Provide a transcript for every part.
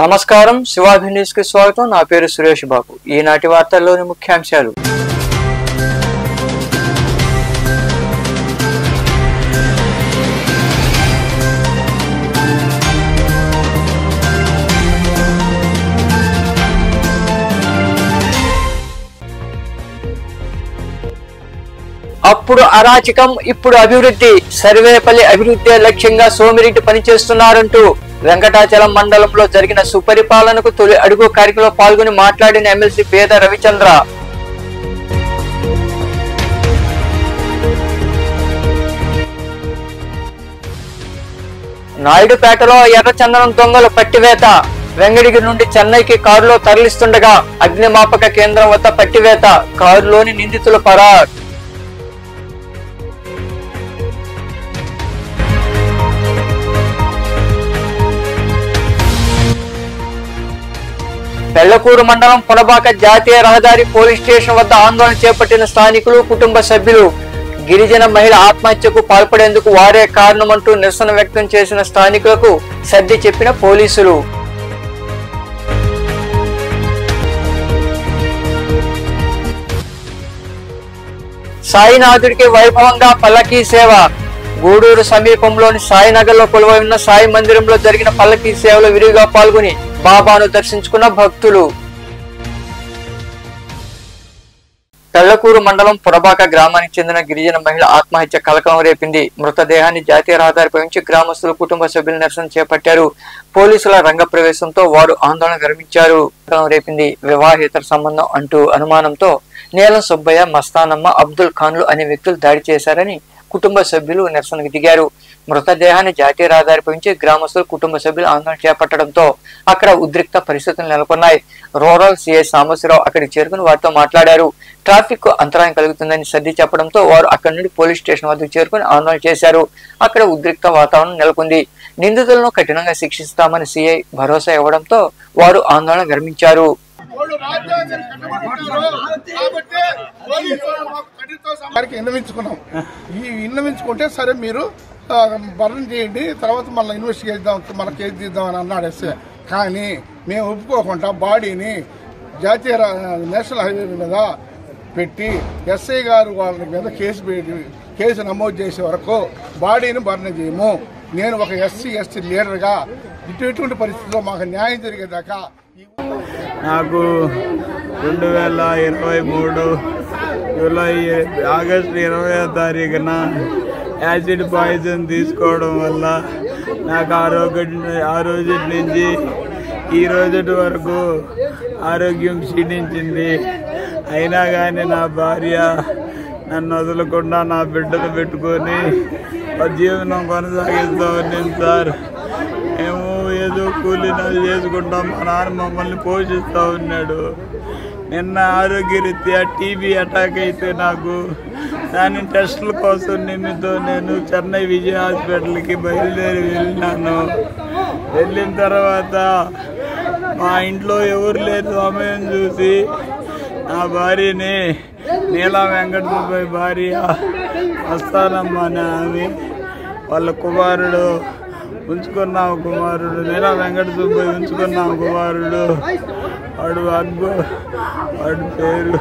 నమస్కారం, శివాభి న్యూస్ కి స్వాగతం. నా పేరు సురేష్ బాబు. ఈనాటి వార్తల్లోని ముఖ్యాంశాలు. అప్పుడు అరాచకం, ఇప్పుడు అభివృద్ధి. సర్వేపల్లి అభివృద్ధి లక్ష్యంగా సోమిరెడ్డి పనిచేస్తున్నారంటూ వెంకటాచలం మండలంలో జరిగిన సుపరిపాలనకు తొలి అడుగు కార్యక్రమంలో పాల్గొని మాట్లాడిన ఎమ్మెల్సీ పేద రవిచంద్ర. నాయుడుపేటలో ఎర్రచందనం దొంగలు పట్టివేత. వెంగళగిరి నుండి చెన్నైకి కారులో తరలిస్తుండగా అగ్నిమాపక కేంద్రం వద్ద పట్టివేత. కారులోని నిందితులు పరార్. పెళ్లకూరు మండలం పొలబాక జాతీయ రహదారి పోలీస్ స్టేషన్ వద్ద ఆందోళన చేపట్టిన స్థానికులు, కుటుంబ సభ్యులు. గిరిజన మహిళ ఆత్మహత్యకు పాల్పడేందుకు వారే కారణమంటూ నిరసన వ్యక్తం చేసిన స్థానికులకు సర్ది చెప్పిన పోలీసులు. సాయినాథుడికి వైభవంగా పల్లకీ సేవ. గూడూరు సమీపంలోని సాయినగర్ లో కొలువై ఉన్న సాయి మందిరంలో జరిగిన పల్లకీ సేవలో విరివిగా పాల్గొని బాబాను దర్శించుకున్న భక్తులు. పెళ్లకూరు మండలం పొరబాక గ్రామానికి చెందిన గిరిజన మహిళ ఆత్మహత్య కలకలం రేపింది. మృతదేహాన్ని జాతీయ రహదారిపై ఉంచి గ్రామస్తులు, కుటుంబ సభ్యులు నిరసన చేపట్టారు. పోలీసుల రంగ ప్రవేశంతో వారు ఆందోళన విరమించారు. కలకలం రేపింది. వివాహేతర సంబంధం అంటూ అనుమానంతో నీలం సుబ్బయ్య, మస్తానమ్మ, అబ్దుల్ ఖాన్లు అనే వ్యక్తులు దాడి చేశారని కుటుంబ సభ్యులు నిరసనకు దిగారు. మృతదేహాన్ని జాతీయ రహదారిపై ఉంచి గ్రామస్తులు, కుటుంబ సభ్యులు ఆందోళన చేపట్టడంతో అక్కడ ఉద్రిక్త పరిస్థితులు నెలకొన్నాయి. రూరల్ సిఐ సాంబశివరావు అక్కడికి చేరుకుని వారితో మాట్లాడారు. ట్రాఫిక్ అంతరాయం కలుగుతుందని సర్ది చెప్పడంతో వారు అక్కడి నుండి పోలీస్ స్టేషన్ వద్దకు చేరుకుని ఆందోళన చేశారు. అక్కడ ఉద్రిక్త వాతావరణం నెలకొంది. నిందితులను కఠినంగా శిక్షిస్తామని సిఐ భరోసా ఇవ్వడంతో వారు ఆందోళన విరమించారు. విన్నవించుకుంటే సరే మీరు భరణ చేయండి, తర్వాత మళ్ళీ ఇన్వెస్టిగేట్ చేద్దాం, మళ్ళీ కేసు తీద్దామని అన్నాడు ఎస్ఐ. కానీ మేము ఒప్పుకోకుండా బాడీని జాతీయ నేషనల్ హైవే మీద పెట్టి ఎస్ఐ గారు వాళ్ళ మీద కేసు నమోదు చేసే వరకు బాడీని భరణ చేయము. నేను ఒక ఎస్సీ ఎస్టీ లీడర్గా ఇటువంటి పరిస్థితుల్లో మాకు న్యాయం జరిగేదాకా. నాకు 2023 జూలై ఆగస్టు 20వ తారీఖున యాసిడ్ పాయిజన్ తీసుకోవడం వల్ల నాకు ఆ రోజు నుంచి ఈ రోజు వరకు ఆరోగ్యం క్షీణించింది. అయినా కానీ నా భార్య నన్ను వదలకుండా నా బిడ్డను పెట్టుకొని జీవనం కొనసాగిస్తూ ఉన్నాను సార్. మేము ఏదో కూలీనాలు చేసుకుంటాం, మా నాన్న మమ్మల్ని పోషిస్తూ ఉన్నాడు. నిన్న ఆరోగ్యరీత్యా టీబీ అటాక్ అయితే నాకు దాని టెస్టుల కోసం నిమిత్తం నేను చెన్నై విజయ హాస్పిటల్కి బయలుదేరి వెళ్ళినాను. వెళ్ళిన తర్వాత మా ఇంట్లో ఎవరు లేని సమయం చూసి నా భార్యని నీలా వెంకట సుబ్బయ్య భార్య వస్తానమ్మా అని ఆమె వాళ్ళ కుమారుడు ఉంచుకున్నాం, కుమారుడు నీలా వెంకట సుబ్బయ్య ఉంచుకున్నాం కుమారుడు, వాడి పేరు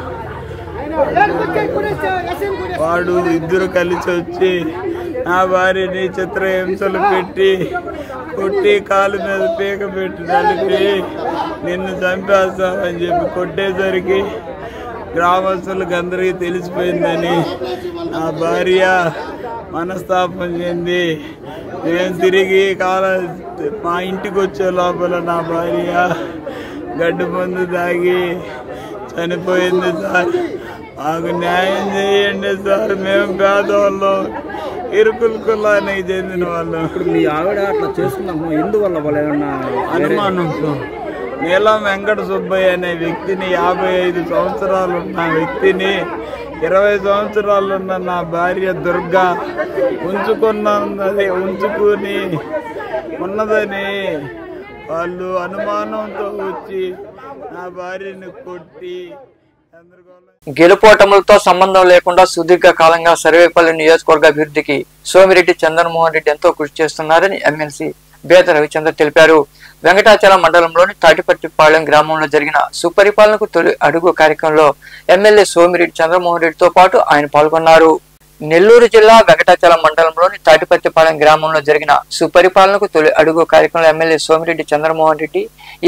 వాడు ఇద్దరు కలిసి వచ్చి నా భార్యని చిత్రహింసలు పెట్టి కొట్టి కాలు మీద పీక పెట్టి నలిపి నిన్ను చంపేస్తామని చెప్పి కొట్టేసరికి గ్రామస్తులకు అందరికీ తెలిసిపోయిందని నా భార్య మనస్తాపం చెంది నేను తిరిగి మా ఇంటికి వచ్చే లోపల నా భార్య గడ్డి మందు తాగి చనిపోయింది సార్. మాకు న్యాయం చేయండి సార్. మేము పేదవాళ్ళం, ఇరుకులకు చెందిన వాళ్ళం. ఇప్పుడు మీ ఆవిడ అట్లా చేస్తున్నాము ఎందువల్ల అనుమానంతో నీలం వెంకట సుబ్బయ్య అనే వ్యక్తిని 55 సంవత్సరాలు ఉన్న వ్యక్తిని 20 సంవత్సరాలున్న నా భార్య దుర్గా ఉంచుకుని ఉన్నదని వాళ్ళు అనుమానంతో వచ్చి నా భార్యని కొట్టి గెలుపోటములతో సంబంధం లేకుండా సుదీర్ఘ కాలంగా సర్వేపల్లి నియోజకవర్గ అభివృద్ధికి సోమిరెడ్డి చంద్రమోహన్ రెడ్డి ఎంతో కృషి చేస్తున్నారని ఎమ్మెల్సీ బేద రవిచంద్ర తెలిపారు. వెంకటాచలం మండలంలోని తాటిపత్తిపాలెం గ్రామంలో జరిగిన సుపరిపాలనకు తొలి అడుగు కార్యక్రమంలో ఎమ్మెల్యే సోమిరెడ్డి చంద్రమోహన్ రెడ్డితో పాటు ఆయన పాల్గొన్నారు. నెల్లూరు జిల్లా వెంకటాచలం మండలంలోని తాటిపత్తిపాలెం గ్రామంలో జరిగిన సుపరిపాలనకు తొలి అడుగు కార్యక్రమంలో MLA Somireddy Chandramohan Reddy,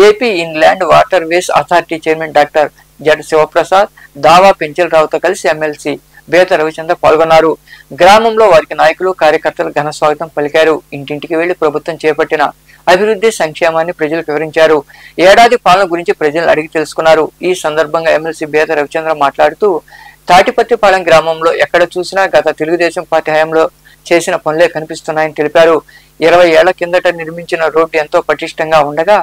AP inland water ways authority chairman doctor Z Sivaprasad, Dava పెంచలరావుతో కలిసి ఎమ్మెల్సీ బేత రవిచంద్ర పాల్గొన్నారు. గ్రామంలో వారికి నాయకులు, కార్యకర్తలు ఘన స్వాగతం పలికారు. ఇంటింటికి వెళ్లి ప్రభుత్వం చేపట్టిన అభివృద్ధి సంక్షేమాన్ని ప్రజలకు వివరించారు. ఏడాది పాలన గురించి ప్రజలు అడిగి తెలుసుకున్నారు. ఈ సందర్భంగా ఎమ్మెల్సీ బేత రవిచంద్ర మాట్లాడుతూ తాటిపత్తిపాలెం గ్రామంలో ఎక్కడ చూసినా గత తెలుగుదేశం పార్టీ హయాంలో చేసిన పనులే కనిపిస్తున్నాయని తెలిపారు. 20 ఏళ్ల కిందట నిర్మించిన రోడ్డు ఎంతో పటిష్టంగా ఉండగా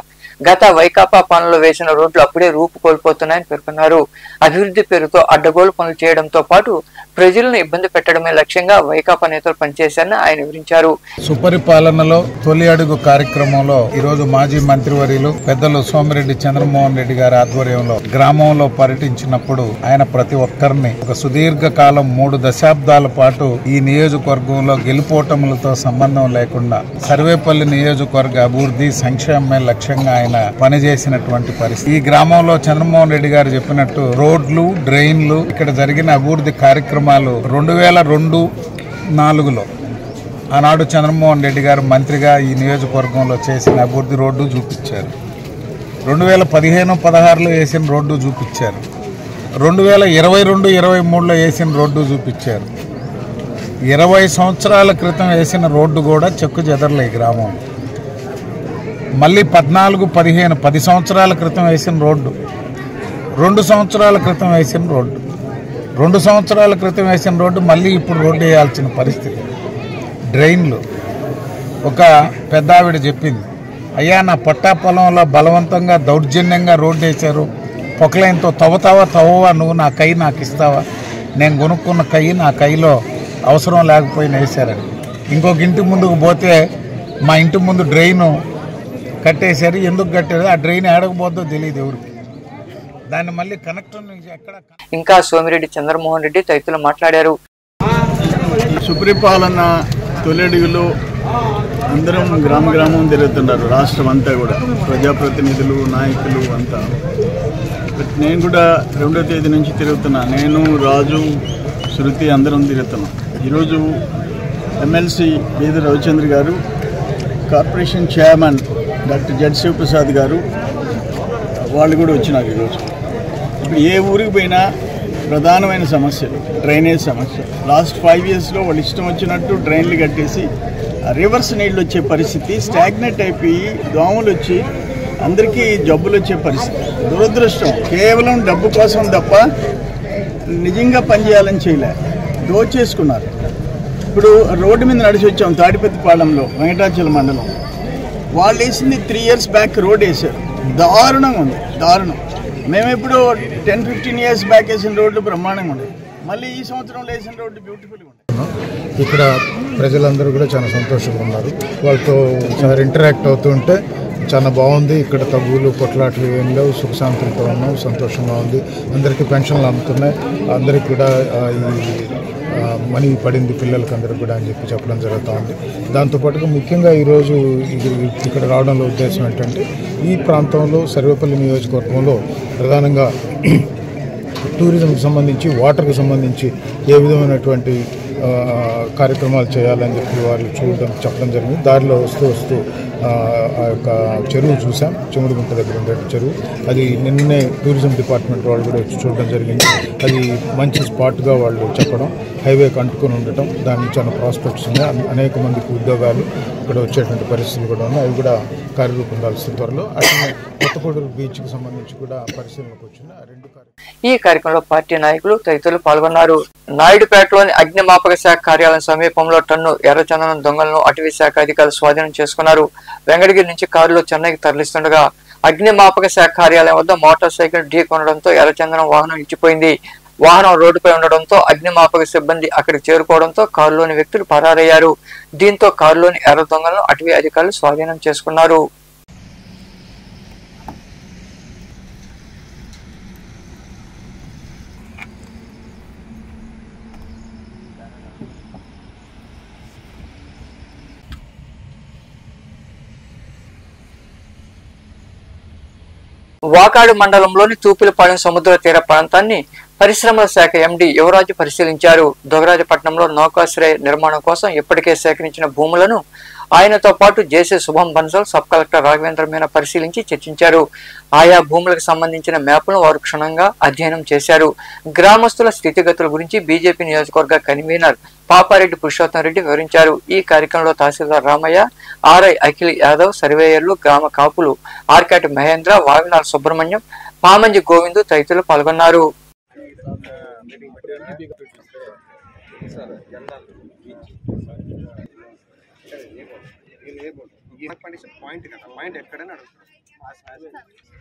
గత వైకాపా పాలనలో వేసిన రోడ్లు అప్పుడే రూపు కోల్పోతున్నాయని పేర్కొన్నారు. అభివృద్ధి పేరుతో అడ్డగోలు పనులు చేయడంతో పాటు ప్రజలను ఇబ్బంది పెట్టడమే లక్ష్యంగా వైకాపా నేతలు పనిచేశారని ఆయన వివరించారు. సుపరిపాలనలో తొలి అడుగు కార్యక్రమంలో ఈరోజు మాజీ మంత్రివర్యులు పెద్దలు సోమిరెడ్డి చంద్రమోహన్ రెడ్డి గారి ఆధ్వర్యంలో గ్రామంలో పర్యటించినప్పుడు ఆయన ప్రతి ఒక్కరిని ఒక సుదీర్ఘ కాలం 3 దశాబ్దాల పాటు ఈ నియోజకవర్గంలో గెలుపోటములతో సంబంధం లేకుండా సర్వేపల్లి నియోజకవర్గ అభివృద్ధి సంక్షేమమే లక్ష్యంగా ఆయన పనిచేసినటువంటి పరిస్థితి. ఈ గ్రామంలో చంద్రమోహన్ రెడ్డి గారు చెప్పినట్టు రోడ్లు, డ్రైన్లు, ఇక్కడ జరిగిన అభివృద్ధి కార్యక్రమాలు 2002-04లో ఆనాడు చంద్రమోహన్ రెడ్డి గారు మంత్రిగా ఈ నియోజకవర్గంలో చేసిన అభివృద్ధి రోడ్డు చూపించారు. 2015-16లో వేసిన రోడ్డు చూపించారు. 2022-23లో వేసిన రోడ్డు చూపించారు. 20 సంవత్సరాల క్రితం వేసిన రోడ్డు కూడా చెక్కు చెదరలే ఈ గ్రామం. మళ్ళీ 14-15 10 సంవత్సరాల క్రితం వేసిన రోడ్డు, 2 సంవత్సరాల క్రితం వేసిన రోడ్డు, 2 సంవత్సరాల క్రితం వేసిన రోడ్డు మళ్ళీ ఇప్పుడు రోడ్డు వేయాల్సిన పరిస్థితి. డ్రైన్లు, ఒక పెద్ద ఆవిడ చెప్పింది, అయ్యా నా పట్టా పొలంలో బలవంతంగా దౌర్జన్యంగా రోడ్డు వేశారు, పొక్కలైనతో తవ్వవా నువ్వు, నా కై నాకు ఇస్తావా, నేను కొనుక్కున్న కై నా కైలో అవసరం లేకపోయినా వేశారని. ఇంకొక ఇంటి ముందుకు పోతే మా ఇంటి ముందు డ్రైను కట్టేశారు. ఎందుకు కట్టారు, ఆ డ్రైన్ ఏడకపోద్దో తెలియదు ఎవరికి, దాన్ని మళ్ళీ కనెక్టర్ నుంచి ఎక్కడ. ఇంకా సోమిరెడ్డి చంద్రమోహన్ రెడ్డి తదితరులు మాట్లాడారు. సుపరిపాలన తొలడుగులో అందరం గ్రామం తిరుగుతున్నారు, రాష్ట్రం అంతా కూడా ప్రజాప్రతినిధులు, నాయకులు అంతా. నేను కూడా 2వ తేదీ నుంచి తిరుగుతున్నా. నేను, రాజు, శృతి అందరం తిరుగుతున్నాం. ఈరోజు MLC Beda Ravichandra garu, corporation chairman doctor Z Sivaprasad garu వాళ్ళు కూడా వచ్చినారు ఈరోజు. ఇప్పుడు ఏ ఊరికి పోయినా ప్రధానమైన సమస్యలు డ్రైనేజ్ సమస్య. లాస్ట్ 5 ఇయర్స్లో వాళ్ళు ఇష్టం వచ్చినట్టు డ్రైన్లు కట్టేసి రివర్స్ నీళ్ళు వచ్చే పరిస్థితి, స్టాగ్నెట్ అయిపోయి దోమలు వచ్చి అందరికీ జబ్బులు వచ్చే పరిస్థితి. దురదృష్టం, కేవలం డబ్బు కోసం తప్ప నిజంగా పనిచేయాలని చేయలే, దోచేసుకున్నారు. ఇప్పుడు రోడ్డు మీద నడిచి వచ్చాం తాటిపత్తిపాలెంలో, వెంకటాచలం మండలం. వాళ్ళు వేసింది 3 ఇయర్స్ బ్యాక్ రోడ్ వేసారు, దారుణంగా ఉంది, దారుణం. మేము ఎప్పుడు 10-15 ఇయర్స్ బ్యాక్ వేసిన రోడ్లు బ్రహ్మాండంగా ఉండేది, మళ్ళీ ఈ సంవత్సరంలో వేసిన రోడ్డు బ్యూటిఫుల్గా ఉంది. ఇక్కడ ప్రజలందరూ కూడా చాలా సంతోషంగా ఉన్నారు. వాళ్ళతో ఒకసారి ఇంటరాక్ట్ అవుతుంటే చాలా బాగుంది. ఇక్కడ తగ్గులు, కొట్లాట్లు ఏం లేవు, సుఖశాంతులతో ఉన్నాం, సంతోషంగా ఉంది. అందరికీ పెన్షన్లు అందుతున్నాయి, అందరికీ కూడా ఈ మనీ పడింది పిల్లలకి అందరికి కూడా అని చెప్పి చెప్పడం జరుగుతూ ఉంది. దాంతోపాటుగా ముఖ్యంగా ఈరోజు ఇక్కడ రావడంలో ఉద్దేశం ఏంటంటే, ఈ ప్రాంతంలో సర్వేపల్లి నియోజకవర్గంలో ప్రధానంగా టూరిజంకి సంబంధించి, వాటర్కి సంబంధించి ఏ విధమైనటువంటి కార్యక్రమాలు చేయాలని చెప్పి వాళ్ళు చెప్పడం జరిగింది. దారిలో వస్తూ ఆ యొక్క చెరువు చూసాం, చెముడుగుంట దగ్గర ఉండే చెరువు. అది నిన్ననే టూరిజం డిపార్ట్మెంట్ వాళ్ళు కూడా వచ్చి చూడడం జరిగింది. అది మంచి స్పాట్గా వాళ్ళు చెప్పడం, హైవేకి అంటుకొని ఉండటం, దాని చాలా ప్రాస్పెక్ట్స్ ఉన్నాయి, అనేక మందికి ఉద్యోగాలు ఇక్కడ వచ్చేటువంటి పరిస్థితులు కూడా ఉన్నాయి. అవి కూడా కార్యరూపం దాల్సిన త్వరలో. అట్లనే కొత్తగూడూరు బీచ్కి సంబంధించి కూడా పరిశీలనకు వచ్చిన 2 ఈ కార్యక్రమంలో పార్టీ నాయకులు తదితరులు పాల్గొన్నారు. నాయుడుపేటలోని అగ్నిమాపక శాఖ కార్యాలయం సమీపంలో టన్ను ఎర్రచందనం దొంగలను అటవీ శాఖ అధికారులు స్వాధీనం చేసుకున్నారు. వెంకటగిరి నుంచి కారులో చెన్నైకి తరలిస్తుండగా అగ్నిమాపక శాఖ కార్యాలయం వద్ద మోటార్ సైకిల్ ఢీ కొనడంతో ఎర్రచందనం వాహనం ఇచ్చిపోయింది. వాహనం రోడ్డుపై ఉండడంతో అగ్నిమాపక సిబ్బంది అక్కడికి చేరుకోవడంతో కారులోని వ్యక్తులు పరారయ్యారు. దీంతో కారులోని ఎర్ర దొంగలను అటవీ అధికారులు స్వాధీనం చేసుకున్నారు. వాకాడు మండలంలోని తూపిలపాలెం సముద్ర తీర ప్రాంతాన్ని పరిశ్రమల శాఖ ఎండీ యువరాజు పరిశీలించారు. దొగరాజపట్నంలో నౌకాశ్రయ నిర్మాణం కోసం ఇప్పటికే సేకరించిన భూములను ఆయనతో పాటు జేసీ శుభం బన్సల్, సబ్ కలెక్టర్ రాఘవేంద్ర మీనా పరిశీలించి చర్చించారు. ఆయా భూములకు సంబంధించిన మ్యాప్లను వారు క్షుణ్ణంగా అధ్యయనం చేశారు. గ్రామస్తుల స్థితిగతుల గురించి బీజేపీ నియోజకవర్గ కన్వీనర్ పాపారెడ్డి పురుషోత్తం రెడ్డి వివరించారు. ఈ కార్యక్రమంలో తహసీల్దార్ రామయ్య, ఆర్ఐ అఖిల్ యాదవ్, సర్వేయర్లు, గ్రామ కాపులు ఆర్కాటి మహేంద్ర, వావినాల్ సుబ్రహ్మణ్యం, పామంజి గోవిందు తదితరులు పాల్గొన్నారు. పాయింట్ ఎక్కడైనా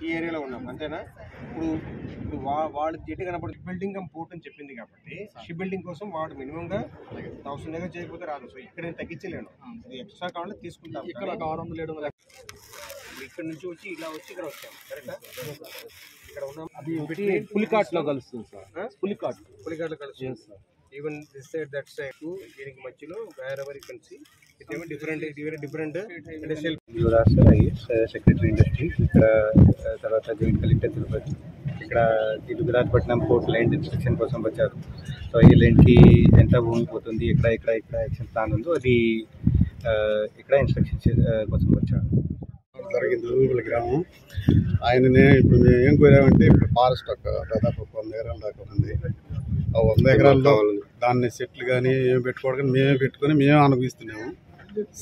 ఈ ఏరియాలో ఉన్నాం అంతేనా. ఇప్పుడు వాడు చెట్టు కనపడి బిల్డింగ్ పోర్ట్ అని చెప్పింది కాబట్టి షిప్ బిల్డింగ్ కోసం వాడు మినిమం గా 1000 దగ్గర చేయకపోతే రాదు. సో ఇక్కడ నేను తగ్గించలేను, ఇది ఎక్స్ట్రా కావాలంటే తీసుకుంటాం. ఇక్కడ 600 ఇక్కడ నుంచి వచ్చి ఇలా వచ్చి ఇక్కడ వచ్చాం కరెక్టా. ఇక్కడ ఉన్నాం, అది పులికాట్ లో కలుస్తుంది సార్. పులికాట్ లో కలుస్తుంది sir. Even this side that side దీనికి మధ్యలో wherever you can see it different industrial. Yuvraj sir IS secretary industries. ఇక్కడ తర్వాత జాయింట్ కలెక్టర్ తిరుపతి. ఇక్కడ గుజరాత్పట్నం పోర్ట్ ల్యాండ్ ఇన్స్ట్రక్షన్ కోసం వచ్చారు. సో ఈ ల్యాండ్కి ఎంత భూమి పోతుంది, ఇక్కడ యాక్షన్ ప్లాన్ ఉందో అది ఇక్కడ ఇన్స్ట్రక్షన్స్ కోసం వచ్చారు. జరిగింది రూపల గ్రామం. ఆయననే ఇప్పుడు మేము ఏం కోరామంటే ఇప్పుడు ఫారెస్ట్ దాదాపు 100 ఎకరాల దాకా ఉంది. ఆ 100 ఎకరాల్లో దాన్ని సెట్లు కానీ ఏమి పెట్టుకోవడం మేమే పెట్టుకొని మేమే అనుభవిస్తున్నాము.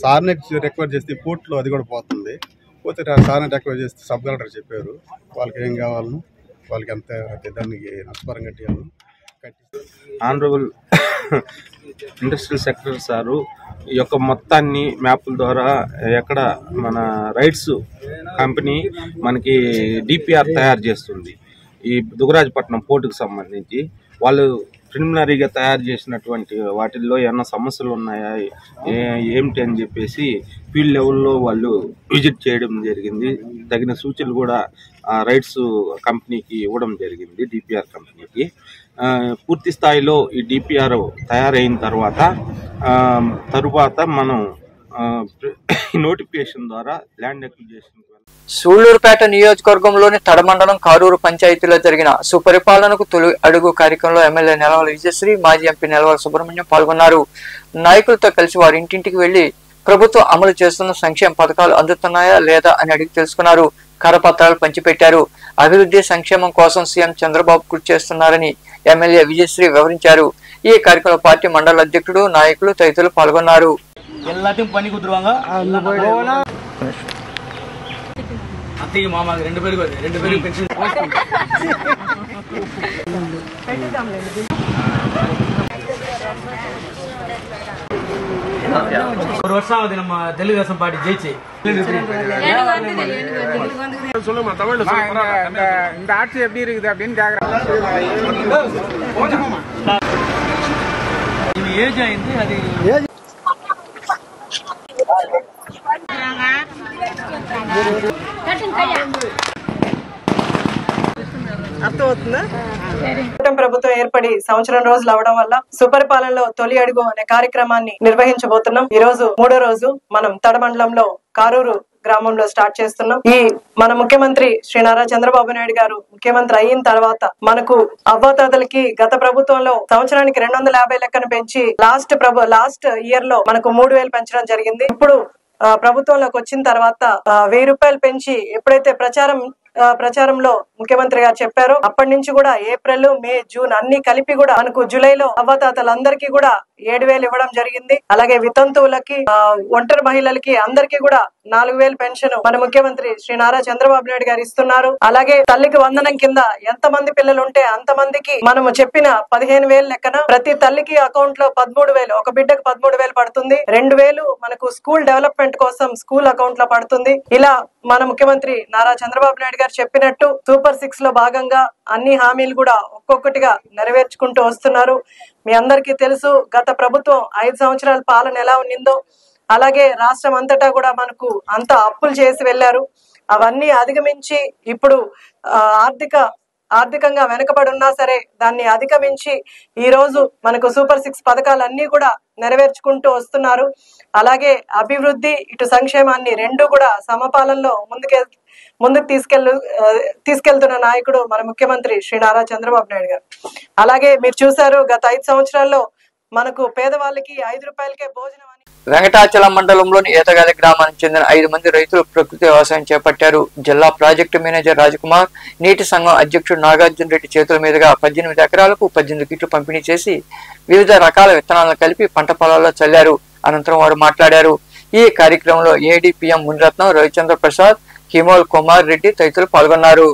సార్ని రిక్వైర్ చేస్తే పోర్ట్లో అది కూడా పోతుంది. పోతే సార్ని రిక్వైర్ చేస్తే సబ్ కలెక్టర్ చెప్పారు వాళ్ళకి ఏం కావాలను, వాళ్ళకి ఎంత దానికి నష్టపరం కట్టాను. ఆనరబుల్ ఇండస్ట్రియల్ సెక్రటరీ సారు ఈ యొక్క మొత్తాన్ని మ్యాప్ల ద్వారా ఎక్కడ మన రైట్స్ కంపెనీ మనకి డిపిఆర్ తయారు చేస్తుంది. ఈ దుగరాజపట్నం పోర్టుకు సంబంధించి వాళ్ళు ప్రిలిమినరీగా తయారు చేసినటువంటి వాటిల్లో ఏమైనా సమస్యలు ఉన్నాయా ఏమిటి అని చెప్పేసి ఫీల్డ్ లెవెల్లో వాళ్ళు విజిట్ చేయడం జరిగింది. తగిన సూచనలు కూడా రైట్స్ కంపెనీకి ఇవ్వడం జరిగింది, డిపిఆర్ కంపెనీకి. పూర్తి స్థాయిలో ఈ డిపిఆర్ తయారైన తరువాత మనం నోటిఫికేషన్ ద్వారా ల్యాండ్ అక్విజిషన్. సూళ్లూరుపేట నియోజకవర్గంలోని తడమండలం కారూరు పంచాయతీలో జరిగిన సుపరిపాలనకు తొలి అడుగు కార్యక్రమంలో ఎమ్మెల్యే నెలవల విజయశ్రీ, మాజీ ఎంపీ నెలవల సుబ్రహ్మణ్యం పాల్గొన్నారు. నాయకులతో కలిసి వారి ఇంటింటికి వెళ్లి ప్రభుత్వం అమలు చేస్తున్న సంక్షేమ పథకాలు అందుతున్నాయా లేదా అని అడిగి తెలుసుకున్నారు. కరపత్రాలు పంచిపెట్టారు. అభివృద్ధి సంక్షేమం కోసం సీఎం చంద్రబాబు కృషి చేస్తున్నారని ఎమ్మెల్యే విజయశ్రీ వివరించారు. ఈ కార్యక్రమంలో పార్టీ మండల అధ్యక్షుడు, నాయకులు తదితరులు పాల్గొన్నారు. ஒரு வருஷம் ஆகுது நம்ம தெலுங்கு தேசம் பாட்டி ஜெயிச்சு. சொல்லுமா தமிழ்ல இந்த ஆட்சி எப்படி இருக்குது அப்படின்னு கேக்குறாங்க. இது ஏஜ் ஆயிருந்து அது ప్రభుత్వం ఏర్పడి సంవత్సరం రోజులు అవడం వల్ల సుపరిపాలనలో తొలి అడుగు అనే కార్యక్రమాన్ని నిర్వహించబోతున్నాం. ఈ రోజు 3వ రోజు మనం తడమండలంలో కారూరు గ్రామంలో స్టార్ట్ చేస్తున్నాం. ఈ మన ముఖ్యమంత్రి శ్రీ నారా చంద్రబాబు నాయుడు గారు ముఖ్యమంత్రి అయిన తర్వాత మనకు అవ్వాతాతలకి గత ప్రభుత్వంలో సంవత్సరానికి 250 లెక్కను పెంచి లాస్ట్ ఇయర్ లో మనకు 3000 పెంచడం జరిగింది. ఇప్పుడు ప్రభుత్వంలోకి వచ్చిన తర్వాత 1000 రూపాయలు పెంచి ఎప్పుడైతే ప్రచారంలో ముఖ్యమంత్రి గారు చెప్పారు అప్పటి నుంచి కూడా ఏప్రిల్, మే, జూన్ అన్ని కలిపి కూడా మనకు జూలైలో అవ్వాతాతలందరికీ కూడా 7000 ఇవ్వడం జరిగింది. అలాగే వితంతువులకి, ఒంటరి మహిళలకి అందరికీ కూడా 4000 పెన్షన్ మన ముఖ్యమంత్రి శ్రీ నారా చంద్రబాబు నాయుడు గారు ఇస్తున్నారు. అలాగే తల్లికి వందనం కింద ఎంత మంది పిల్లలు ఉంటే అంత మందికి మనము చెప్పిన 15,000 లెక్కన ప్రతి తల్లికి అకౌంట్ లో 13,000, ఒక బిడ్డకు 13,000 పడుతుంది. 2,000 మనకు స్కూల్ డెవలప్మెంట్ కోసం స్కూల్ అకౌంట్ లో పడుతుంది. ఇలా మన ముఖ్యమంత్రి నారా చంద్రబాబు నాయుడు గారు చెప్పినట్టు సూపర్ 6 లో భాగంగా అన్ని హామీలు కూడా ఒక్కొక్కటిగా నెరవేర్చుకుంటూ వస్తున్నారు. మీ అందరికీ తెలుసు గత ప్రభుత్వం 5 సంవత్సరాల పాలన ఎలా ఉన్నిందో. అలాగే రాష్ట్రం అంతటా కూడా మనకు అంత అప్పులు చేసి వెళ్లారు. అవన్నీ అధిగమించి ఇప్పుడు ఆర్థికంగా వెనుకబడి ఉన్నా సరే దాన్ని అధిగమించి ఈ రోజు మనకు సూపర్ 6 పథకాలన్నీ కూడా నెరవేర్చుకుంటూ వస్తున్నారు. అలాగే అభివృద్ధి ఇటు సంక్షేమాన్ని రెండు కూడా సమపాలనలో ముందుకు తీసుకెళ్తున్న నాయకుడు మన ముఖ్యమంత్రి శ్రీ నారా చంద్రబాబు నాయుడు గారు. అలాగే మీరు చూశారు గత 5 సంవత్సరాల్లో మనకు పేదవాళ్ళకి 5 రూపాయలకే భోజనం. వెంకటాచలం మండలంలోని ఏతగాలి గ్రామానికి చెందిన 5 మంది రైతులు ప్రకృతి వ్యవసాయం చేపట్టారు. జిల్లా ప్రాజెక్టు మేనేజర్ రాజకుమార్, నీటి సంఘం అధ్యక్షుడు నాగార్జున రెడ్డి చేతుల మీదుగా 18 ఎకరాలకు 18 కిట్లు పంపిణీ చేసి వివిధ రకాల విత్తనాలను కలిపి పంట పొలాల్లో చల్లారు. అనంతరం వారు మాట్లాడారు. ఈ కార్యక్రమంలో ఏడీపీఎం మునిరత్నం, రవిచంద్ర ప్రసాద్, హిమోల్ కుమార్ రెడ్డి తదితరులు పాల్గొన్నారు.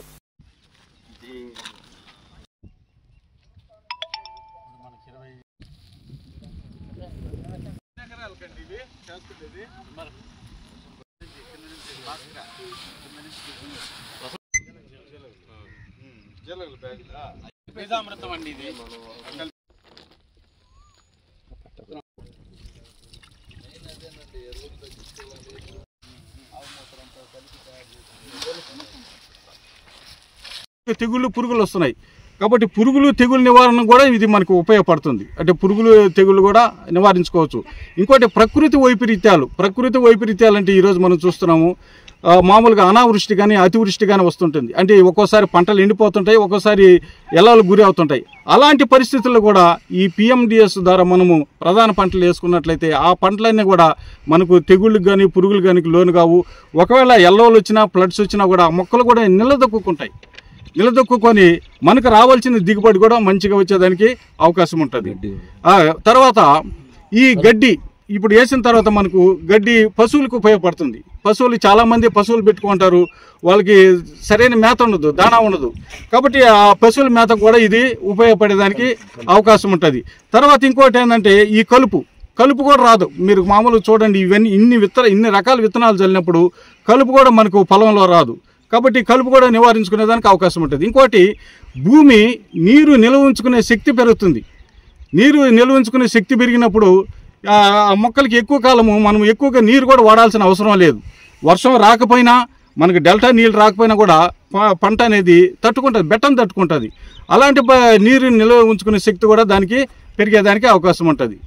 తెగుళ్ళు పురుగులు వస్తున్నాయి కాబట్టి పురుగులు తెగులు నివారణ కూడా ఇది మనకు ఉపయోగపడుతుంది. అంటే పురుగులు తెగుళ్ళు కూడా నివారించుకోవచ్చు. ఇంకోటి ప్రకృతి వైపరీత్యాలు అంటే ఈరోజు మనం చూస్తున్నాము. మామూలుగా అనావృష్టి కానీ అతివృష్టి కానీ వస్తుంటుంది. అంటే ఒక్కోసారి పంటలు ఎండిపోతుంటాయి, ఒక్కోసారి ఎలాలు గురి అవుతుంటాయి. అలాంటి పరిస్థితుల్లో కూడా ఈ పిఎండిఎస్ ద్వారా మనము ప్రధాన పంటలు వేసుకున్నట్లయితే ఆ పంటలన్నీ కూడా మనకు తెగుళ్ళకి కానీ పురుగులు కానీ లోను కావు. ఒకవేళ ఎల్లవలు వచ్చినా ఫ్లడ్స్ వచ్చినా కూడా మొక్కలు కూడా నిలదొక్కుని మనకు రావాల్సిన దిగుబడి కూడా మంచిగా వచ్చేదానికి అవకాశం ఉంటుంది. తర్వాత ఈ గడ్డి ఇప్పుడు వేసిన తర్వాత మనకు గడ్డి పశువులకు ఉపయోగపడుతుంది. చాలామంది పశువులు పెట్టుకుంటారు, వాళ్ళకి సరైన మేత ఉండదు, దానా ఉండదు. కాబట్టి ఆ పశువుల మేత కూడా ఇది ఉపయోగపడేదానికి అవకాశం ఉంటుంది. తర్వాత ఇంకోటి ఏంటంటే ఈ కలుపు కూడా రాదు. మీరు మామూలుగా చూడండి, ఇవన్నీ ఇన్ని రకాల విత్తనాలు చల్లినప్పుడు కలుపు కూడా మనకు పొలంలో రాదు. కాబట్టి కలుపు కూడా నివారించుకునేదానికి అవకాశం ఉంటుంది. ఇంకోటి భూమి నీరు నిల్వ ఉంచుకునే శక్తి పెరుగుతుంది. నీరు నిల్వ ఉంచుకునే శక్తి పెరిగినప్పుడు ఆ మొక్కలకి ఎక్కువ కాలము మనం ఎక్కువగా నీరు కూడా వాడాల్సిన అవసరం లేదు. వర్షం రాకపోయినా మనకు డెల్టా నీళ్ళు రాకపోయినా కూడా పంట అనేది బెట్టను తట్టుకుంటుంది. అలాంటి నీరు నిల్వ ఉంచుకునే శక్తి కూడా దానికి పెరిగేదానికి అవకాశం ఉంటుంది.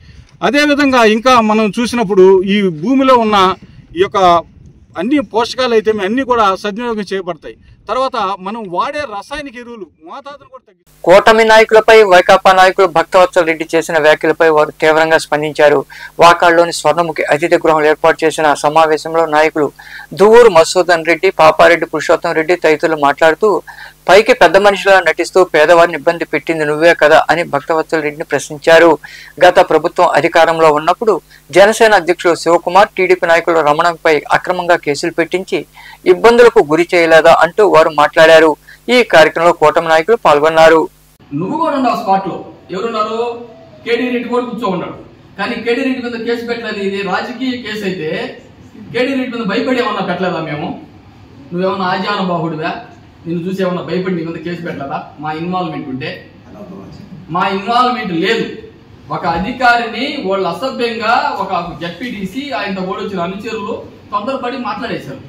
అదేవిధంగా ఇంకా మనం చూసినప్పుడు ఈ భూమిలో ఉన్న ఈ యొక్క అన్ని పోషకాలు అయితే అన్నీ కూడా సద్వినియోగం చేయబడతాయి. తర్వాత మనం వాడే రసాయనిక ఎరువులు మోతాదును కూడా తగ్గి కూటమి నాయకులపై వైకాపా నాయకులు భక్తవత్సల రెడ్డి చేసిన వ్యాఖ్యలపై వారు తీవ్రంగా స్పందించారు. వాకాడ్లోని స్వర్ణముఖి అతిథి గృహంలో ఏర్పాటు చేసిన సమావేశంలో నాయకులు దువ్వూరు మధుసూదన్ రెడ్డి, పాపారెడ్డి పురుషోత్తం రెడ్డి తదితరులు మాట్లాడుతూ పైకి పెద్ద మనిషిలా నటిస్తూ పేదవారిని ఇబ్బంది పెట్టింది నువ్వే కదా అని భక్తవత్సల రెడ్డిని ప్రశ్నించారు. గత ప్రభుత్వం అధికారంలో ఉన్నప్పుడు జనసేన అధ్యక్షుడు శివకుమార్, టీడీపీ నాయకులు రమణపై అక్రమంగా కేసులు పెట్టించి ఇబ్బందులకు గురి చేయలేదా అంటూ వారు మాట్లాడారు. ఈ కార్యక్రమంలో కూటమి నాయకులు పాల్గొన్నారు. నువ్వు కూడా ఉన్నావు స్పాట్ లో. ఎవరున్నారు? కేడీ రెడ్డి కూడా కూర్చో ఉన్నాడు. కానీ కేడీ రెడ్డి మీద కేసు పెట్టలేదు. ఇది రాజకీయ కేసు అయితే కేడీ రెడ్డి మీద భయపడి ఏమన్నా పెట్టలేదా మేము? నువ్వేమన్నా ఆజానుబాహుడివా? నిన్ను చూసి ఏమన్నా భయపడి నీ మీద కేసు పెట్టలేదా? మా ఇన్వాల్వ్మెంట్ ఉంటే. మా ఇన్వాల్వ్మెంట్ లేదు. ఒక అధికారిని వాళ్ళు అసభ్యంగా ఒక జెడ్పీటీసీ ఆయనతో కూడా వచ్చిన అనుచరులు తొందరపడి మాట్లాడేశారు.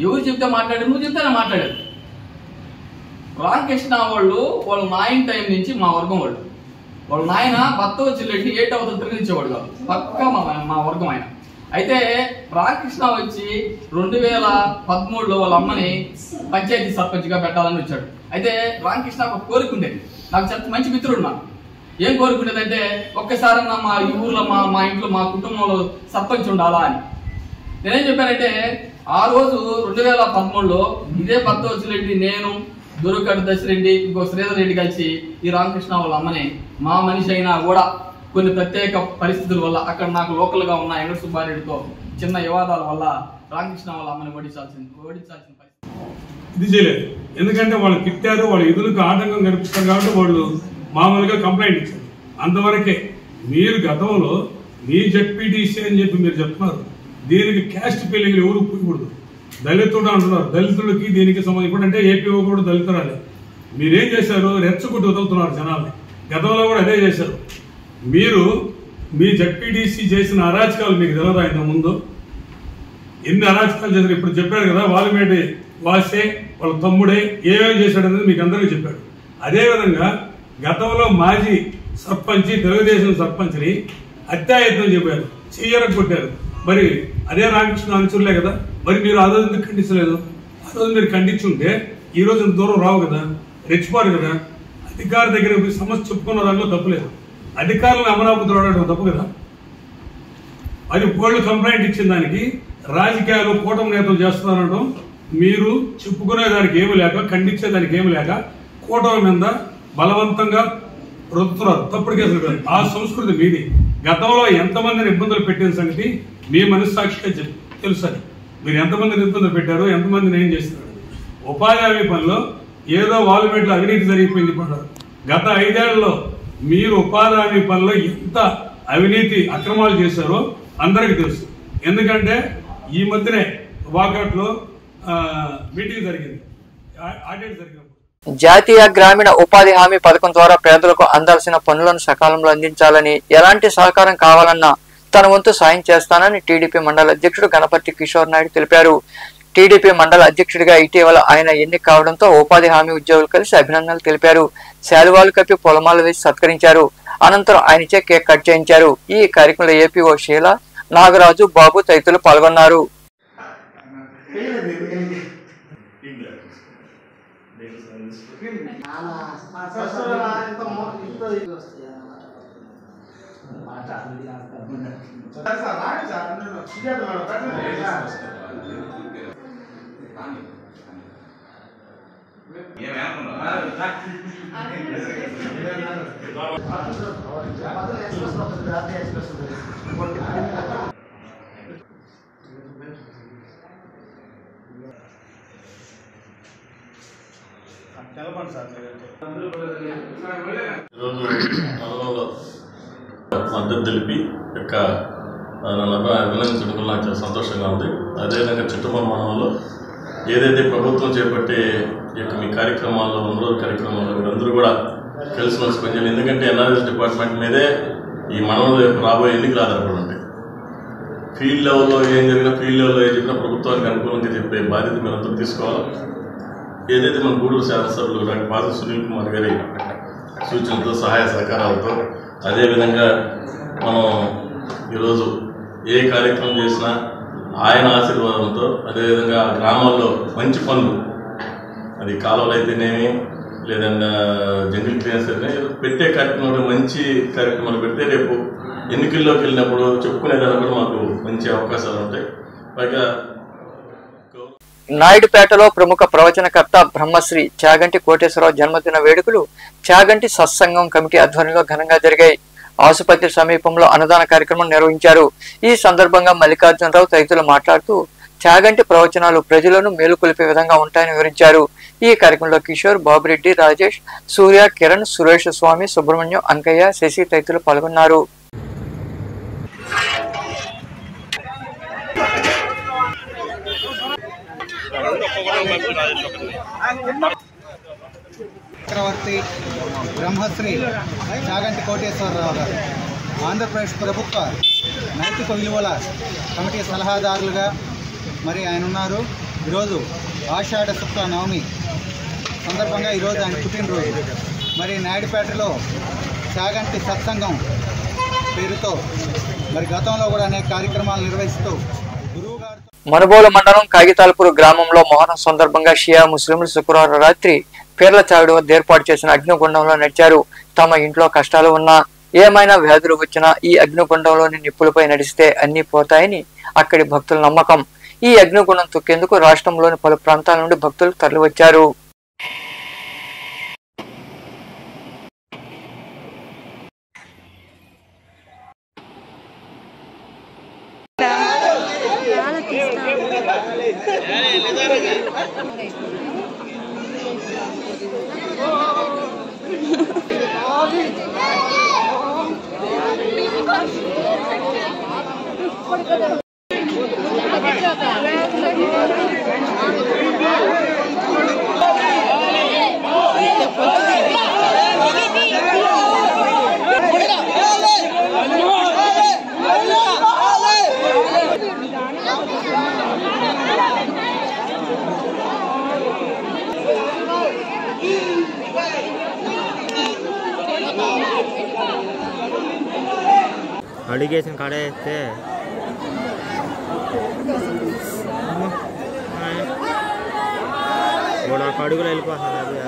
ఎవరు చెప్తే మాట్లాడారు? నువ్వు చెప్తేనే మాట్లాడారు. రామకృష్ణ వాళ్ళ నాయన టైం నుంచి మా వర్గం వాళ్ళ నాయన భక్తవత్సల రెడ్డి 8 అవతల తిరిగించేవాడు కాదు, పక్కా మా వర్గం ఆయన. అయితే రామకృష్ణ వచ్చి 2013లో వాళ్ళ అమ్మని పంచాయతీ సర్పంచ్గా పెట్టాలని వచ్చాడు. అయితే రామకృష్ణ ఒక కోరిక ఉండేది. నాకు చాలా మంచి మిత్రుడు. నాకు ఏం కోరుకునేదంటే ఒక్కసారన్నా మా ఈ ఊర్లో మా ఇంట్లో మా కుటుంబంలో సర్పంచ్ ఉండాలా అని. నేనేం చెప్పానంటే ఆ రోజు 2013లో ఇదే భక్తవత్సల రెడ్డి, నేను, దొరకడు దశరెడ్డి, ఇంకో శ్రీధర్ రెడ్డి కలిసి ఈ రామకృష్ణ వాళ్ళ అమ్మని మా మనిషి అయినా కూడా కొన్ని ప్రత్యేక పరిస్థితుల వల్ల అక్కడ నాకు లోకల్ గా ఉన్న వెంకట సుబ్బారెడ్డితో చిన్న వివాదాల వల్ల రామకృష్ణ వాళ్ళ అమ్మని ఓడించాల్సిన పరిస్థితి. ఇది చేయలేదు. ఎందుకంటే వాళ్ళు తిట్టారు, వాళ్ళ ఎదురుకు ఆటంకం కనిపిస్తారు కాబట్టి వాళ్ళు మామూలుగా కంప్లైంట్ ఇచ్చారు. అంతవరకే. మీరు గతంలో మీ జెడ్పీటీసీ అని చెప్పి మీరు చెప్తున్నారు. దీనికి క్యాస్ట్ ఫీలింగ్ ఎవరు పూయకూడదు. దళితుడు అంటున్నారు. దళితులకి దీనికి సంబంధం ఇప్పుడు అంటే ఏపీఓ కూడా దళితురాలే. మీరేం చేశారు? రెచ్చగొట్టి వదులుతున్నారు జనాల్ని. గతంలో కూడా అదే చేశారు. మీరు మీ జెడ్పీటీసీ చేసిన అరాచకాలు మీకు తెలియదా? ఇంత ముందు ఎన్ని అరాచకాలు చేశారు. ఇప్పుడు చెప్పారు కదా, వాల్మేటి వాసే వాళ్ళ తమ్ముడే ఏమేమి చేశాడు అనేది మీకు అందరికీ చెప్పాడు. అదేవిధంగా గతంలో మాజీ సర్పంచ్, తెలుగుదేశం సర్పంచ్ని అత్యాయత్నం చెప్పారు, చెయ్యరకు కొట్టారు. మరి అదే రామకృష్ణ అనుచరులే కదా. మరి మీరు అదొందుకు ఖండించలేదు? రోజు మీరు ఖండించుంటే ఈ రోజు ఇంత దూరం రావు కదా, రెచ్చిపోరు కదా. అధికారి దగ్గర సమస్య చెప్పుకున్న దాంట్లో తప్పులేదు. అధికారులను అమరావతి రావడం తప్పు కదా. అది వాళ్ళు కంప్లైంట్ ఇచ్చిన దానికి రాజకీయాలు కూటమి నేతలు చేస్తున్నారనడం, మీరు చెప్పుకునేదానికి ఏమి లేక, ఖండించేదానికి ఏమి లేక కూటమి మీద బలవంతంగా రుద్దుతున్నారు. తప్పుడు కేసులు కాదు. ఆ సంస్కృతి మీది. గతంలో ఎంతమందిని ఇబ్బందులు పెట్టిన సంగతి మీ మనస్సాక్షిగా తెలుసు. మీరు ఎంతమందిని ఇబ్బందులు పెట్టారో, ఎంతమందిని ఏం చేస్తున్నారు. ఉపాధి హామీ పనిలో ఏదో వాల్మేట్లో అవినీతి జరిగిపోయింది పడ్డారు. గత 5 ఏళ్లలో మీరు ఉపాధి హామీ పనిలో ఎంత అవినీతి అక్రమాలు చేశారో అందరికీ తెలుసు. ఎందుకంటే ఈ మధ్యనే వాకట్లో మీటింగ్ జరిగింది, ఆడిట్ జరిగినప్పుడు. జాతీయ గ్రామీణ ఉపాధి హామీ పథకం ద్వారా పేదలకు అందాల్సిన పనులను సకాలంలో అందించాలని, ఎలాంటి సహకారం కావాలన్నా తన వంతు సాయం చేస్తానని టీడీపీ మండల అధ్యక్షుడు గణపతి కిషోర్ నాయుడు తెలిపారు. టీడీపీ మండల అధ్యక్షుడిగా ఇటీవల ఆయన ఎన్నిక కావడంతో ఉపాధి హామీ ఉద్యోగులు కలిసి అభినందనలు తెలిపారు. శాలువాలు కప్పి పొలమాలు వేసి సత్కరించారు. అనంతరం ఆయనచే కేక్ కట్ చేయించారు. ఈ కార్యక్రమంలో ఏపీఓ షీల, నాగరాజు, బాబు తదితరులు పాల్గొన్నారు. మద్దతు తెలిపి యొక్క అభినందించడం నాకు చాలా సంతోషంగా ఉంది. అదేవిధంగా చిట్టమూరు మండలంలో ఏదైతే ప్రభుత్వం చేపట్టే యొక్క మీ కార్యక్రమాల్లో 100 రోజుల కార్యక్రమాల్లో మీరందరూ కూడా కలిసిమెలిసి పనిచేయాలి. ఎందుకంటే ఎన్ఆర్ఎస్ డిపార్ట్మెంట్ మీదే ఈ మండలంలో రాబోయే ఎన్నికలు ఆధారపడి ఉంటాయి. ఫీల్డ్ లెవెల్లో ఏం జరిగినా, ఫీల్డ్ లెవెల్లో ఏం చెప్పినా ప్రభుత్వానికి అనుకూలంగా చెప్పే బాధ్యత మీరందరూ తీసుకోవాలి. ఏదైతే మన గూడూరు శాసనసభ్యులు డాక్టర్ పాద సునీల్ కుమార్ గారి సూచనలతో, సహాయ సహకారాలతో, అదేవిధంగా మనం ఈరోజు ఏ కార్యక్రమం చేసినా ఆయన ఆశీర్వాదంతో, అదేవిధంగా గ్రామాల్లో మంచి పనులు, అది కాలువలు అయితేనేమి, లేదంటే జంగిల్ క్లియర్స్ అయితే పెట్టే కార్యక్రమాలు, మంచి కార్యక్రమాలు పెడితే రేపు ఎన్నికల్లోకి వెళ్ళినప్పుడు చెప్పుకునేదానికి కూడా మాకు మంచి అవకాశాలు ఉంటాయి. పైగా నాయుడుపేటలో ప్రముఖ ప్రవచనకర్త బ్రహ్మశ్రీ చాగంటి కోటేశ్వరరావు జన్మదిన వేడుకలు చాగంటి సత్సంగం కమిటీ ఆధ్వర్యంలో ఘనంగా జరిగాయి. ఆసుపత్రి సమీపంలో అన్నదాన కార్యక్రమం నిర్వహించారు. ఈ సందర్భంగా మల్లికార్జునరావు తదితరులు మాట్లాడుతూ చాగంటి ప్రవచనాలు ప్రజలను మేలుకొలిపే విధంగా ఉంటాయని వివరించారు. ఈ కార్యక్రమంలో కిషోర్, బాబురెడ్డి, రాజేష్, సూర్య, కిరణ్, సురేష్ స్వామి, సుబ్రహ్మణ్యం, అంకయ్య, శశి తదితరులు పాల్గొన్నారు. చక్రవర్తి బ్రహ్మశ్రీ చాగంటి కోటేశ్వరరావు గారు ఆంధ్రప్రదేశ్ ప్రభుత్వ నైతిక విలువల కమిటీ సలహాదారులుగా మరి ఆయన ఉన్నారు. ఈరోజు ఆషాఢ శుక్ల నవమి సందర్భంగా ఈరోజు ఆయన పుట్టినరోజు. మరి నాయుడుపేటలో చాగంటి సత్సంగం పేరుతో మరి గతంలో కూడా అనేక కార్యక్రమాలు నిర్వహిస్తూ మనుబోలు మండలం కాగితాలపూర్ గ్రామంలో మొహరం సందర్భంగా షియా ముస్లింలు శుక్రవారం రాత్రి పీర్ల చావిడి వద్ద ఏర్పాటు చేసిన అగ్నిగుండంలో నడిచారు. తమ ఇంట్లో కష్టాలు ఉన్నా, ఏమైనా వ్యాధులు వచ్చినా ఈ అగ్నిగుండంలోని నిప్పులపై నడిస్తే అన్ని పోతాయని అక్కడి భక్తుల నమ్మకం. ఈ అగ్నిగుండం తొక్కేందుకు రాష్ట్రంలోని పలు ప్రాంతాల నుండి భక్తులు తరలివచ్చారు. అడిగేసిన కాడే వేస్తే అడుగులు వెళ్ళిపోతుంది అది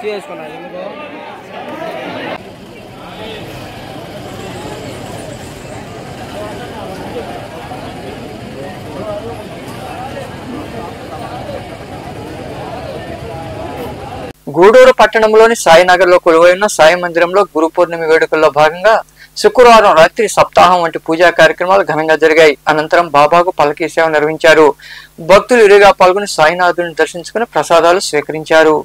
చేసుకున్నా గూడూరు పట్టణంలోని సాయినగర్ లో కొలువైన సాయి మందిరంలో గురు పౌర్ణమి వేడుకల్లో భాగంగా శుక్రవారం రాత్రి సప్తాహం వంటి పూజా కార్యక్రమాలు ఘనంగా జరిగాయి. అనంతరం బాబాకు పల్లకీ సేవ నిర్వహించారు. భక్తులు ఇరుగా పాల్గొని సాయినాథుని దర్శించుకుని ప్రసాదాలు స్వీకరించారు.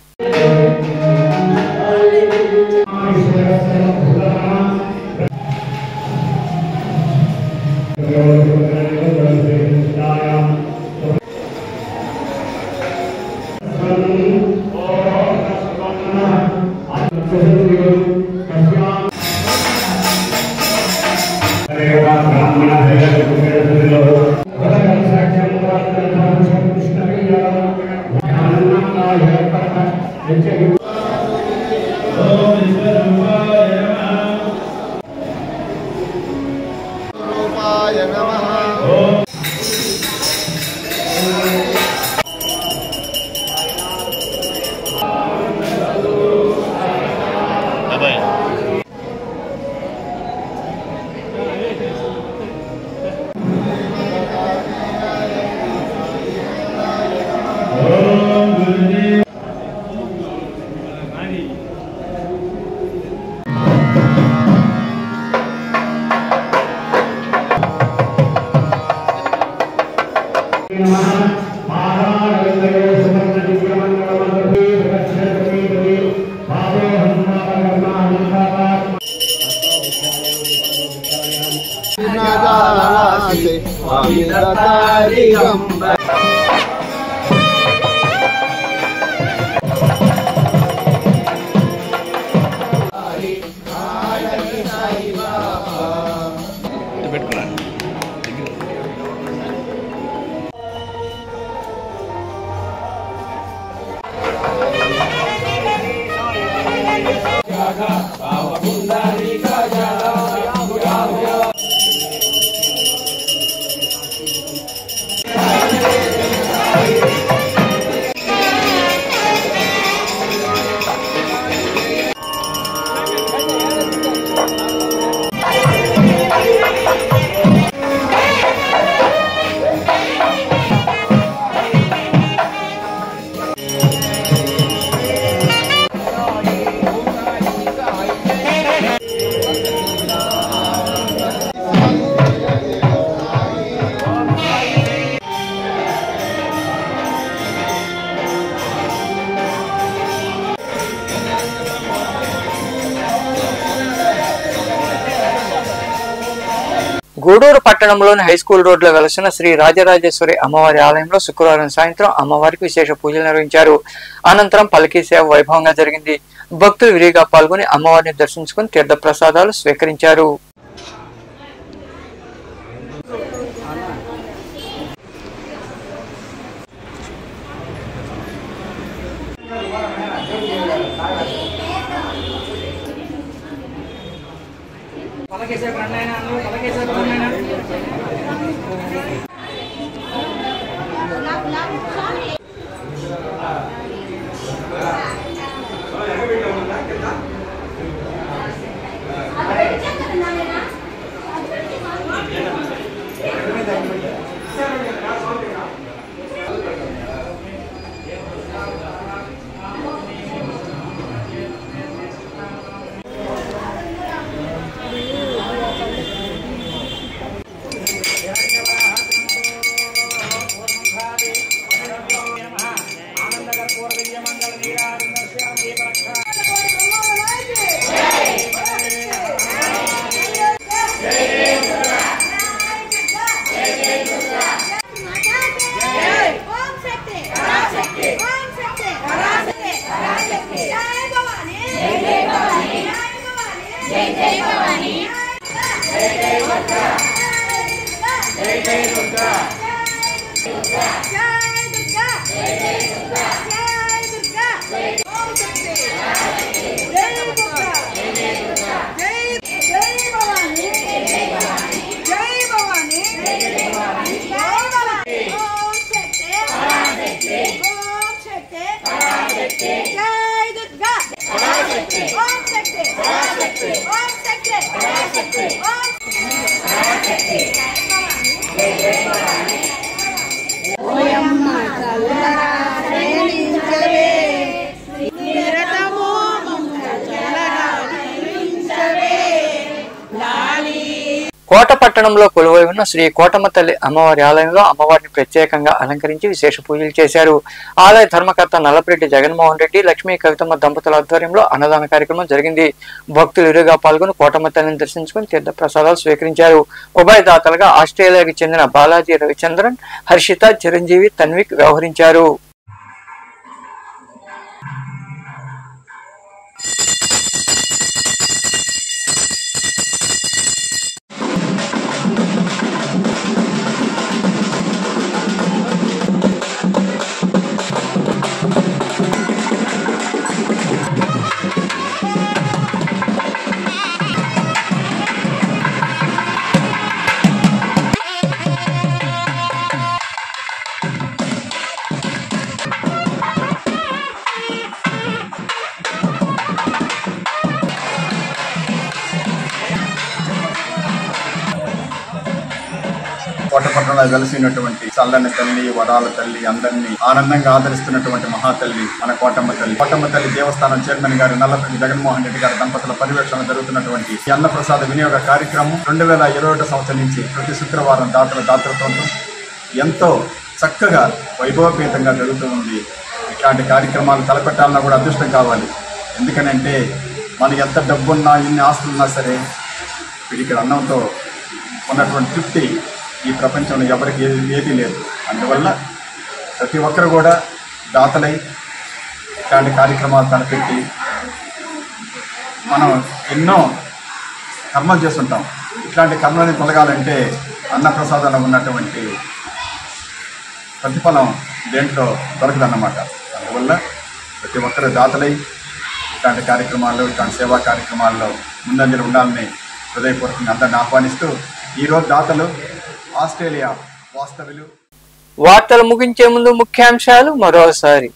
గూడూరు పట్టణంలోని హైస్కూల్ రోడ్లో వెలసిన శ్రీ రాజరాజేశ్వరి అమ్మవారి ఆలయంలో శుక్రవారం సాయంత్రం అమ్మవారికి విశేష పూజలు నిర్వహించారు. అనంతరం పల్లకీ సేవ వైభవంగా జరిగింది. భక్తులు విరిగా పాల్గొని అమ్మవారిని దర్శించుకుని తీర్థ ప్రసాదాలు స్వీకరించారు. కోట పట్టణంలో కొలువై ఉన్న శ్రీ కోటమ్మ తల్లి అమ్మవారి ఆలయంలో అమ్మవారిని ప్రత్యేకంగా అలంకరించి విశేష పూజలు చేశారు. ఆలయ ధర్మకర్త నల్లపరెడ్డి జగన్మోహన్ రెడ్డి, లక్ష్మీ కవితమ్మ దంపతుల ఆధ్వర్యంలో అన్నదాన కార్యక్రమం జరిగింది. భక్తులు ఇరుగా పాల్గొని కోటమ్మ తల్లిని దర్శించుకుని తీర్థ ప్రసాదాలు స్వీకరించారు. ఉభయదాతలుగా ఆస్ట్రేలియాకి చెందిన బాలాజీ రవిచంద్రన్, హర్షిత, చిరంజీవి, తన్విక్ వ్యవహరించారు. కోటపట్టణంలో వెలిసినటువంటి చల్లని తల్లి, వరాల తల్లి, అందరినీ ఆనందంగా ఆదరిస్తున్నటువంటి మహాతల్లి మన కోటమ్మ తల్లి. కోటమ్మ తల్లి దేవస్థానం చైర్మన్ గారు నల్లపరెడ్డి జగన్మోహన్ రెడ్డి గారి దంపతుల పర్యవేక్షణ జరుగుతున్నటువంటి ఈ అన్నప్రసాద వినియోగ కార్యక్రమం 2021 సంవత్సరం నుంచి ప్రతి శుక్రవారం దాతలతో ఎంతో చక్కగా వైభవపేతంగా జరుగుతూ ఉంది. ఇట్లాంటి కార్యక్రమాలు తలపెట్టాలన్నా కూడా అదృష్టం కావాలి. ఎందుకనంటే మనకి ఎంత డబ్బున్నా, ఎన్ని ఆస్తులున్నా సరే పిడికిడి అన్నంతో ఉన్నటువంటి తృప్తి ఈ ప్రపంచంలో ఎవరికి ఏదీ లేదు. అందువల్ల ప్రతి ఒక్కరు కూడా దాతలై ఇట్లాంటి కార్యక్రమాలు తలపెట్టి మనం ఎన్నో కర్మలు చేస్తుంటాం. ఇట్లాంటి కర్మలని తొలగాలంటే అన్నప్రసాదంలో ఉన్నటువంటి ప్రతిఫలం దేంట్లో దొరకదన్నమాట. అందువల్ల ప్రతి ఒక్కరు దాతలై ఇట్లాంటి కార్యక్రమాల్లో, ఇట్లాంటి సేవా కార్యక్రమాల్లో ముందంజలు ఉండాలని హృదయపూర్వకంగా అందరిని ఆహ్వానిస్తూ ఈరోజు దాతలు ఆస్ట్రేలియా వాస్తవ్యులు. వార్తలు ముగించే ముందు ముఖ్యాంశాలు మరోసారి.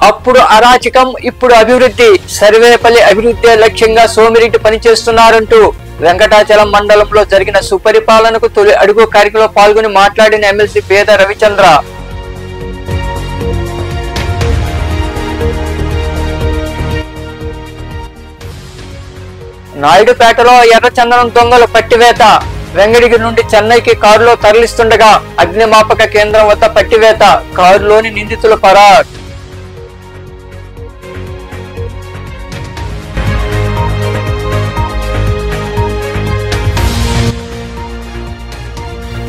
అప్పుడు అరాచకం, ఇప్పుడు అభివృద్ధి. సర్వేపల్లి అభివృద్ధి లక్ష్యంగా సోమిరెడ్డి పనిచేస్తున్నారంటూ వెంకటాచలం మండలంలో జరిగిన సుపరిపాలనకు తొలి అడుగు కార్యక్రమంలో పాల్గొని మాట్లాడిన ఎమ్మెల్సీ పేద రవిచంద్ర. నాయుడుపేటలో ఎర్రచందనం దొంగలు పట్టివేత. వెంగళగిరి నుండి చెన్నైకి కారులో తరలిస్తుండగా అగ్నిమాపక కేంద్రం వద్ద పట్టివేత. కారులోని నిందితులు పరార్.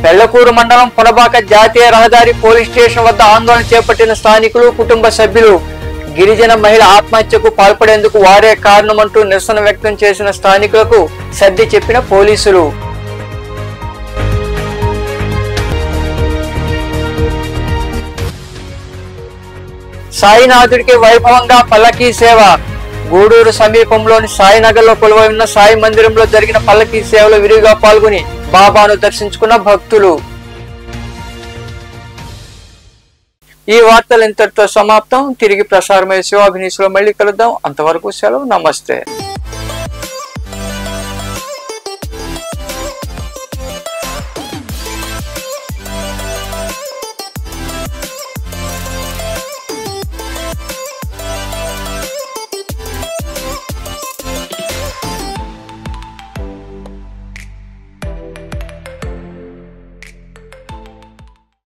పెళ్లకూరు మండలం పొడబాక జాతీయ రహదారి పోలీస్ స్టేషన్ వద్ద ఆందోళన చేపట్టిన స్థానికులు, కుటుంబ సభ్యులు. గిరిజన మహిళ ఆత్మహత్యకు పాల్పడేందుకు వారే కారణమంటూ నిరసన వ్యక్తం చేసిన స్థానికులకు సర్ది చెప్పిన పోలీసులు. సాయినాథుడికి వైభవంగా పల్లకీ సేవ. గూడూరు సమీపంలోని సాయినగర్ లో కొలువై ఉన్న సాయి మందిరంలో జరిగిన పల్లకీ సేవలో విరివిగా పాల్గొని బాబాను దర్శించుకున్న భక్తులు. ఈ వార్తలు ఇంతటితో సమాప్తం. తిరిగి ప్రసారమయ్యే శివాభినీసులో మళ్ళీ కలుద్దాం. అంతవరకు సెలవు. నమస్తే.